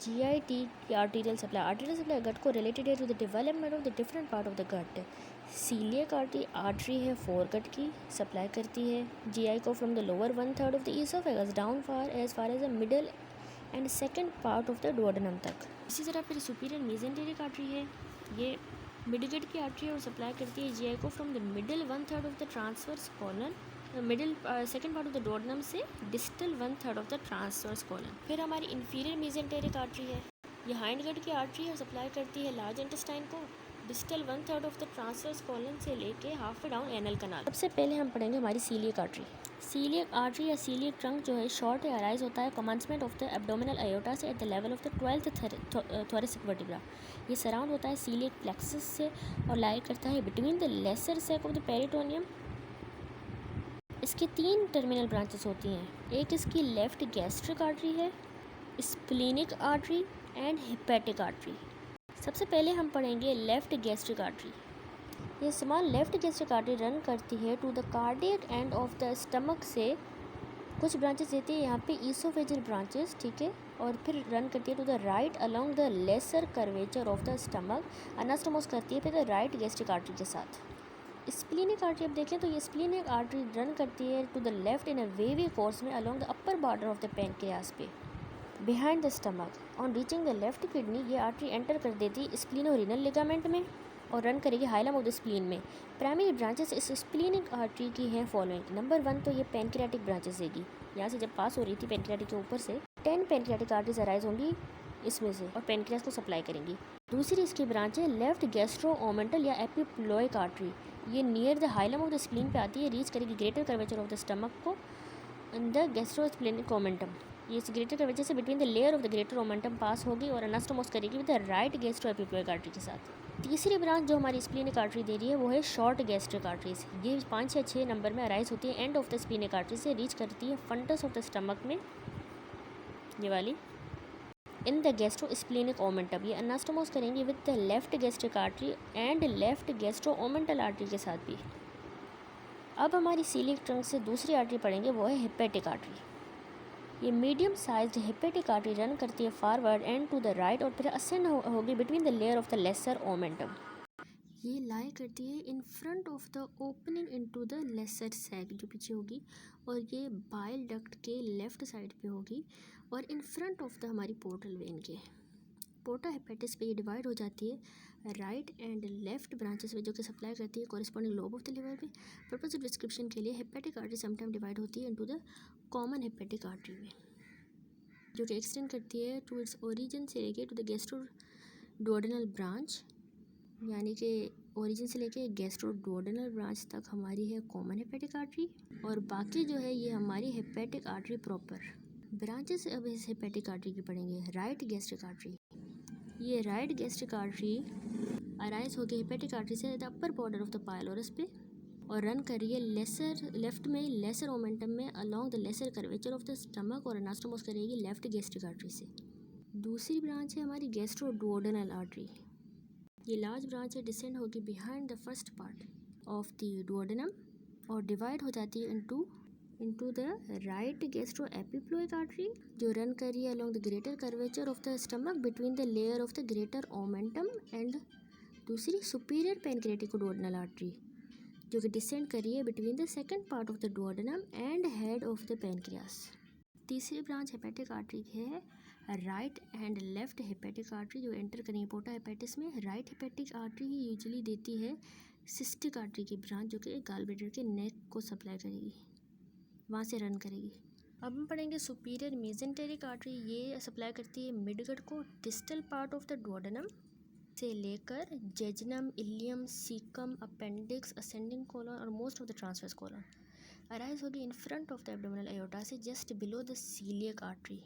GIT की arterial supply गट को related है to the development of the different part of the gut. Coeliac artery है foregut की, supply करती है GI को from the lower 1/3 of the oesophagus down far as the middle and second part of the duodenum तक। इसी तरह फिर superior mesenteric artery है, ये मिडगट की आर्टरी है और सप्लाई करती है GI को from the middle 1/3 of the transverse colon, middle second part of the duodenum से distal 1/3 of the transverse colon. फिर हमारी इंफीरियर मेसेंटेरिक आर्टरी है, ये हाइंडगट की आर्टरी है और सप्लाई करती है लार्ज इंटेस्टाइन को distal 1/3 of the transverse colon से लेके half way down anal canal. सबसे पहले हम पढ़ेंगे हमारी सीलियक आर्टरी। सीलियक आर्टरी या सीलियक ट्रंक जो है शॉर्ट या अराइज होता है commencement of the abdominal aorta से at the level of the 12th thoracic vertebra. ये सराउंड होता है सीलियक प्लेक्सस से और लाई करता है between the lesser sac of the peritoneum. इसके 3 टर्मिनल ब्रांचेस होती हैं, एक इसकी लेफ्ट गैस्ट्रिक आर्टरी है, splenic artery and hepatic artery. सबसे पहले हम पढ़ेंगे लेफ्ट गैस्ट्रिक आर्टरी। ये small left gastric artery run करती है to the cardiac end of the stomach से, कुछ ब्रांचेस देती है यहाँ पे ईसोफेजियल ब्रांचेस, ठीक है, और फिर रन करती है to the right along the lesser curvature of the stomach, anastomose करती है फिर द राइट गैस्ट्रिक आर्टरी के साथ। स्प्लीनिक आर्टरी अब देखें तो ये स्प्लीनिक आर्टरी रन करती है to the left in a wavy course में along the upper border of the pancreas पे behind the stomach. On reaching the left kidney ये आर्टरी एंटर कर देती स्प्लीनोरीनल लिगामेंट में और रन करेगी हाइलम ऑफ द स्प्लीन में। Primary branches इस स्प्लीनिक आर्टरी की हैं फॉलोइंग। नंबर 1 तो ये पैनक्रियाटिक ब्रांचेस देगी, यहाँ से जब पास हो रही थी पैनक्रियाटिक के ऊपर से 10 पैनक्रियाटिक आर्टरीज अराइज होंगी इसमें से और पैनक्रियास को सप्लाई करेंगी। दूसरी इसकी ब्रांच है लेफ्ट गैस्ट्रोओमेंटल या एपिप्लोइक आर्टरी, ये near the hilum of the spleen पे आती है, रीच करेगी greater curvature of the stomach को इन द गैस्ट्रोस्प्लेनिक ओमेंटम। ये ग्रेटर कर्वेचर से between the layer of the greater omentum pass होगी और अनास्टोमोस करेगी with the right gastroepiploic artery के साथ। तीसरी ब्रांच जो हमारी स्प्लीनिक आर्टरी दे रही है वो है शॉर्ट गैस्ट्रिक आर्टरीज, ये 5 या 6 नंबर में अराइज होती है and of the splenic artery से, रीच करती है फंटस ऑफ द स्टमक में, ये वाली इन द गैस्ट्रोस्प्लेनिक ओमेंटम। ये अनास्टोमोस करेंगी with the left gastric artery and left gastroomental artery के साथ भी। अब हमारी सीलियक ट्रंक से दूसरी आर्टरी पढ़ेंगे, वो है हिपैटिक आर्टरी। ये medium sized hepatic artery run करती है forward and to the right और फिर असेंड होगी between the layer of the lesser omentum. ये लाई करती है in front of the opening into the lesser sac जो पीछे होगी, और ये बाइल डक्ट के लेफ्ट साइड पे होगी और इन फ्रंट ऑफ द हमारी पोर्टल वेन के पोर्टा हेपेटिस पे ये डिवाइड हो जाती है राइट एंड लेफ्ट ब्रांचेस में, जो कि सप्लाई करती है corresponding lobe of the liver पे। पर्पस ऑफ डिस्क्रिप्शन के लिए हेपेटिक आर्टरी समटाइम डिवाइड होती है into the common hepatic artery में, जो कि एक्सटेंड करती है टू इट्स ओरिजिन से लेके टू द गैस्ट्रोडुओडेनल ब्रांच, यानी कि ओरिजिन से लेके गैस्ट्रोडुओडेनल ब्रांच तक हमारी है कॉमन हेपेटिक आर्टरी, और बाकी जो है ये हमारी हेपेटिक आर्टरी प्रॉपर। ब्रांचेस अब इस हेपेटिक आर्टरी की पढ़ेंगे। राइट गैस्ट्रिक आर्टरी, ये राइट गैस्ट्रिक आर्टरी अराइज होगी हेपेटिक आर्टरी से the upper border of the pylorus पे और रन कर रही है लेफ्ट में लेसर ओमेंटम में along the lesser curvature of the stomach और अनास्टोमोस करेगी लेफ्ट गैस्ट्रिक आर्टरी से। दूसरी ब्रांच है हमारी गैस्ट्रोडुओडेनल आर्टरी, ये लार्ज ब्रांच है, डिसेंड होगी behind the first part of the duodenum और डिवाइड हो जाती है into the right gastroepiploic artery, जो रन कर रही है along the greater curvature of the stomach between the layer of the greater omentum and दूसरी सुपीरियर पैनक्रेटिकोडुओडेनल आर्टरी, जो कि डिसेंड कर रही है between the second part of the duodenum and head of the pancreas. तीसरी ब्रांच हेपेटिक आर्टरी है right and left hepatic artery, जो enter करेंगे पोर्टा हेपेटिस में। राइट हेपेटिक आर्टरी ही यूजुअली देती है सिस्टिक आर्टरी की ब्रांच, जो कि गालब्लैडर के नेक को सप्लाई करेगी, वहाँ से रन करेगी। अब हम पढ़ेंगे सुपीरियर मेसेंटेरिक आर्टरी, ये सप्लाई करती है मिडगट को distal part of the duodenum से लेकर jejunum, ileum, caecum, appendix, ascending colon और most of the transverse colon. Arise होगी in front of the abdominal aorta से just below the coeliac artery.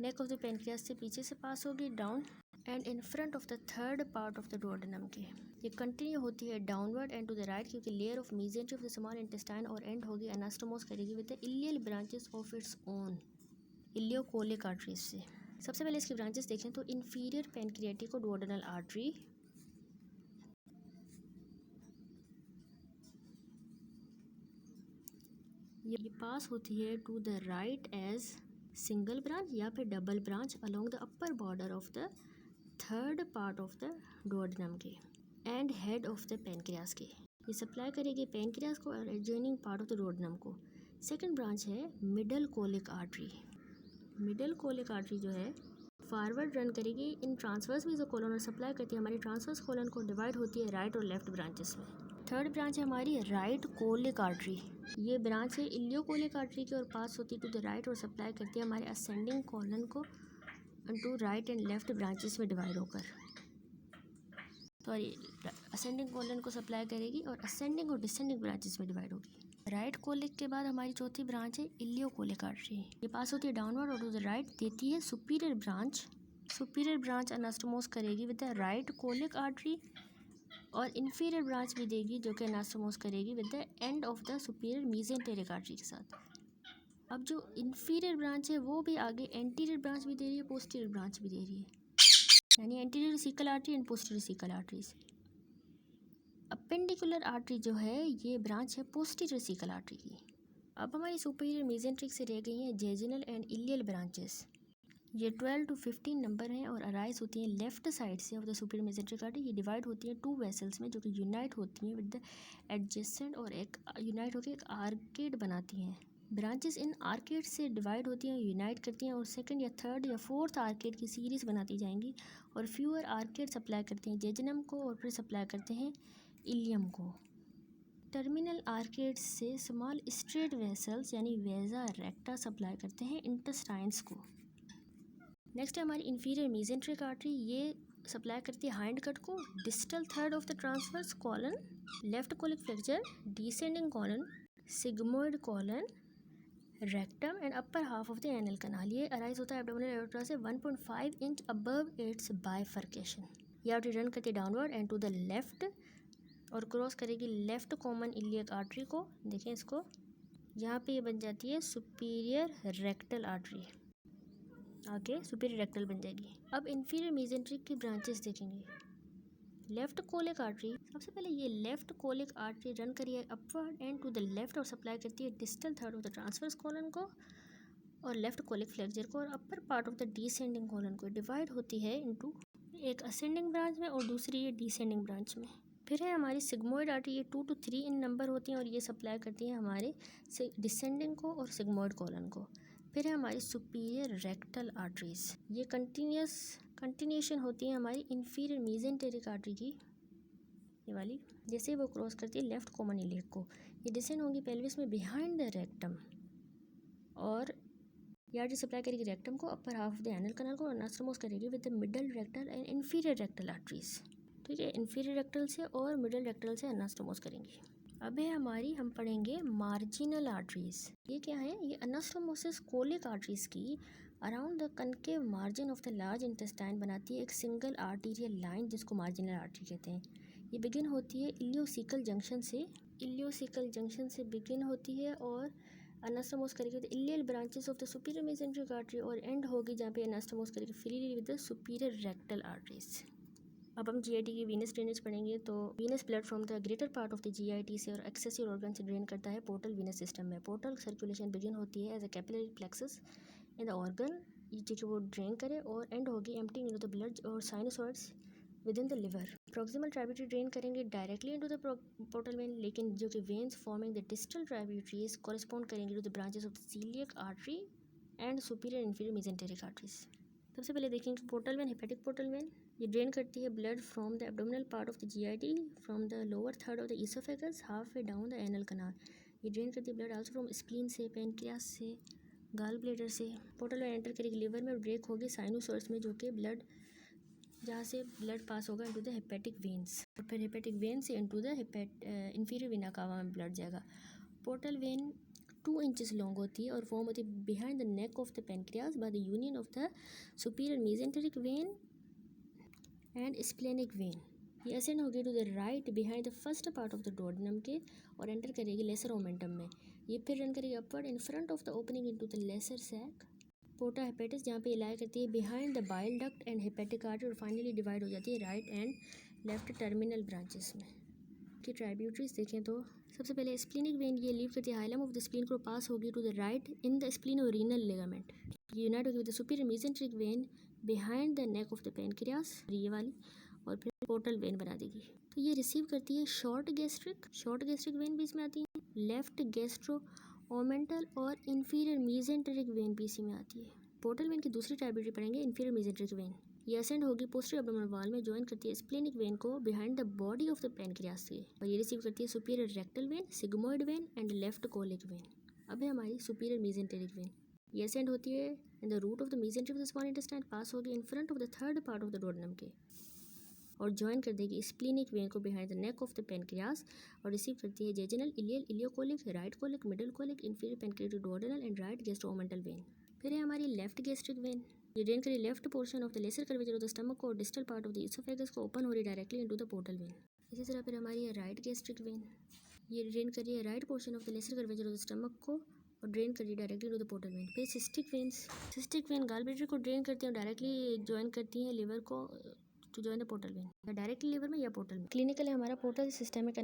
Neck of the pancreas से पीछे से pass होगी down and in front of the third part of the duodenum के। ये continue होती है downward and to the right, क्योंकि layer of mesentery of the small intestine और एंड होगी अनास्टोमोस करेगी with the ileal branches of its own ileocolic arteries से। सबसे पहले इसकी ब्रांचेस देखें तो इंफीरियर पैनक्रियाटिकोडुओडेनल आर्टरी, ये पास होती है to the right as single branch या फिर double branch along the upper border of the third part of the duodenum के and head of the pancreas के। ये सप्लाई करेगी पेनक्रियास को और adjoining part of the duodenum को। Second branch है middle colic artery. Middle colic artery जो है फॉरवर्ड रन करेगी इन ट्रांसवर्स में जो कॉलन और सप्लाई करती है हमारी ट्रांसवर्स कॉलन को, डिवाइड होती है राइट और लेफ्ट ब्रांचेस में। थर्ड ब्रांच है हमारी राइट कोलिक आर्टरी। ये ब्रांच है इलियोकोलिक आर्टरी की और पास होती है टू द राइट और सप्लाई करती है हमारे असेंडिंग कॉलन को to right and left branches में डिवाइड होकर। सॉरी, असेंडिंग कॉलन को सप्लाई करेगी और असेंडिंग और डिसेंडिंग ब्रांचेस में डिवाइड होगी। राइट कोलिक के बाद हमारी चौथी ब्रांच है इलियोकोलिक आर्टरी। ये पास होती है डाउनवर्ड और टू द राइट, देती है सुपीरियर ब्रांच। सुपीरियर ब्रांच अनास्टोमोस करेगी with the right colic artery और इन्फीरियर ब्रांच भी देगी जो कि अनास्टोमोस करेगी with the end of the superior mesenteric artery के साथ। अब जो इन्फीरियर ब्रांच है वो भी आगे एंटीरियर ब्रांच भी दे रही है, पोस्टीरियर ब्रांच भी दे रही है, यानी anterior sickle artery and posterior sickle arteries. Appendicular artery जो है ये ब्रांच है पोस्टीरियर सीकल आर्टरी की। अब हमारी सुपीरियर मेसेंट्रिक से रह गई हैं जेजिनल एंड इलियल ब्रांचेस। ये 12 to 15 नंबर हैं और अराइज होती हैं लेफ्ट साइड से of the superior mesenteric artery. ये डिवाइड होती हैं टू वेसल्स में जो कि यूनाइट होती हैं विद द एडजेसेंट और एक यूनाइट होकर एक आर्केड बनाती हैं। ब्रांचेस इन आर्केड से डिवाइड होती हैं, यूनाइट करती हैं और सेकंड या थर्ड या फोर्थ आर्केड की सीरीज़ बनाती जाएंगी और फ्यूअर आर्केड सप्लाई करते हैं जेजिनम को और फिर सप्लाई करते हैं इलियम को। टर्मिनल आर्केड से स्मॉल स्ट्रेट वेसल्स यानी वेजा रेक्टा सप्लाई करते हैं इंटेस्टाइन्स को। नेक्स्ट है हमारी इंफीरियर मेसेंट्रिक आर्टरी। ये सप्लाई करती है हाइंड कट को, distal third of the transverse colon, left colic flexure, descending colon, sigmoid colon, rectum and upper half of the anal canal. ये अराइज होता है एब्डोमिनल एओर्टा से 1.5 इंच अबव इट्स बाइफर्केशन। ये artery run करती है downward and to the left और cross करेगी left common iliac artery को। देखें इसको, यहाँ पे ये बन जाती है सुपीरियर रेक्टल आर्टरी, आगे सुपीरियर रेक्टल बन जाएगी। अब इंफीरियर मेसेंट्रिक की ब्रांचेस देखेंगे। लेफ्ट कोलिक आर्टरी, सबसे पहले ये लेफ्ट कोलिक आर्टरी रन करिए upward and to the left और सप्लाई करती है distal third of the transverse colon को और लेफ्ट कोलिक फ्लेक्चर को और upper part of the descending colon को। डिवाइड होती है इनटू एक असेंडिंग ब्रांच में और दूसरी ये डिसेंडिंग ब्रांच में। फिर है हमारी सिग्मोइड आर्टरी। ये 2 to 3 इन नंबर होती हैं और ये सप्लाई करती हैं हमारे डिसेंडिंग को और सिग्मोइड कॉलन को। फिर है हमारी सुपीरियर रेक्टल आर्टरीज। ये कंटिन्यूशन होती है हमारी इंफीरियर मेसेंटेरिक आर्टरी की, ये वाली। जैसे वो क्रॉस करती है लेफ्ट कॉमन इलियक को, ये डिसेंड होंगी पेल्विस में बिहाइंड द रेक्टम और ये आर्टरी सप्लाई करेगी रेक्टम को, upper half of the anal canal को और अनास्टोमोस करेगी with the middle rectal and inferior rectal arteries. ठीक है, इंफीरियर रेक्टल से और मिडल रेक्टल से अनास्टोमोस करेंगी। अब है हमारी, हम पढ़ेंगे मार्जिनल आर्टरीज। ये क्या है? ये अनास्टोमोसिस कोलिक आर्टरीज की around the concave margin of the large intestine बनाती है एक सिंगल आर्टीरियल लाइन जिसको मार्जिनल आर्टरी कहते हैं। ये बिगिन होती है इलियोसिकल जंक्शन से बिगिन होती है और अनास्टोमोस करेगी with ileal branches of the superior mesenteric artery और एंड होगी जहाँ पे अनास्टोमोस करेगी freely with the superior rectal arteries. अब हम जीआईटी की वीनस ड्रेनेज पढ़ेंगे। तो venous blood from the greater part of the GIT से और एक्सेसिव ऑर्गन से ड्रेन करता है पोर्टल वीनस सिस्टम में। पोर्टल सर्कुलेशन बिगिन होती है as a capillary plexus in the organ जो वो ड्रेन करे और एंड होगी एम्प्टिंग इनटू द ब्लड और sinusoids within the liver. Proximal tributary drain करेंगे directly into the portal vein, लेकिन जो कि veins forming the distal tributaries correspond करेंगे to the branches of the coeliac artery and superior inferior mesenteric arteries. सबसे पहले देखेंगे portal vein, hepatic portal vein. ये drain करती है blood from the abdominal part of the GIT from the lower third of the oesophagus half way down the anal canal. ये drain करती है blood also from spleen से, pancreas से, gall bladder से। Portal vein enter करेगी liver में और break होगी साइनोसॉइड्स में जो कि ब्लड जहाँ से ब्लड पास होगा इनटू द हेपेटिक वेन्स और फिर हेपेटिक वेन से into the inferior vena cava में ब्लड जाएगा। पोर्टल वेन 2 इंचेस लॉन्ग होती है और फॉर्म होती है behind the neck of the pancreas by the union of the superior mesenteric vein and splenic vein. ये असेंड होगी to the right behind the first part of the duodenum के और enter करेगी लेसर ओमेंटम में। ये फिर run करेगी upward in front of the opening into the lesser sac porta hepatis जहाँ पे ये लाई करती है behind the bile duct and hepatic artery और फाइनली डिवाइड हो जाती है right and left terminal branches में। की ट्राइब्यूटरीज देखें तो सबसे पहले स्प्लीनिक वेन ये लीव करती है हाइलम ऑफ द स्प्लीन को पास होगी to the right in the splenorenal ligament. Unite होगी with the superior mesenteric vein behind the neck of the pancreas, ये वाली, और फिर पोर्टल वेन बना देगी। तो ये रिसीव करती है शॉर्ट गैस्ट्रिक वेन भी इसमें आती है, लेफ्ट गैस्ट्रो ओमेंटल और इंफीरियर मेसेंट्रिक वेन भी इसी में आती है। पोर्टल वेन की दूसरी टाइप पढ़ेंगे इंफीरियर मेसेंट्रिक वेन। ये असेंड होगी पोस्टीरियर एब्डोमिनल वॉल में, ज्वाइन करती है स्प्लेनिक वेन को behind the body of the pancreas से, और ये रिसीव करती है superior rectal vein, sigmoid vein and left colic vein. अब है हमारी सुपीरियर मेसेंटेरिक वेन। ये असेंड होती है in the root of the mesentery of the small intestine, pass होगी in front of the third part of the duodenum के, और join कर देगी स्प्लीनिक वेन को behind the neck of the pancreas, और रिसीव करती है jejunal, ileal, ileocolic, right colic, middle colic, inferior pancreatic duodenal and right gastro-omental vein. फिर है हमारी लेफ्ट गैस्ट्रिक वेन। ये ड्रेन करी left portion of the lesser curvature of the stomach को और distal part of the oesophagus को, open हो रही directly into the portal vein. इसी तरह फिर हमारी है राइट गैस्ट्रिक वेन। ये ड्रेन करी है right portion of the lesser curvature of the stomach को और ड्रेन करी directly to the portal vein. फिर सिस्टिक वेन गाल ब्लैडर को ड्रेन करती हैं और डायरेक्टली ज्वाइन करती हैं लिवर को to join the portal vein, या डायरेक्टली लिवर में या पोर्टल में। क्लिनिकल है हमारा पोर्टल सिस्टमिक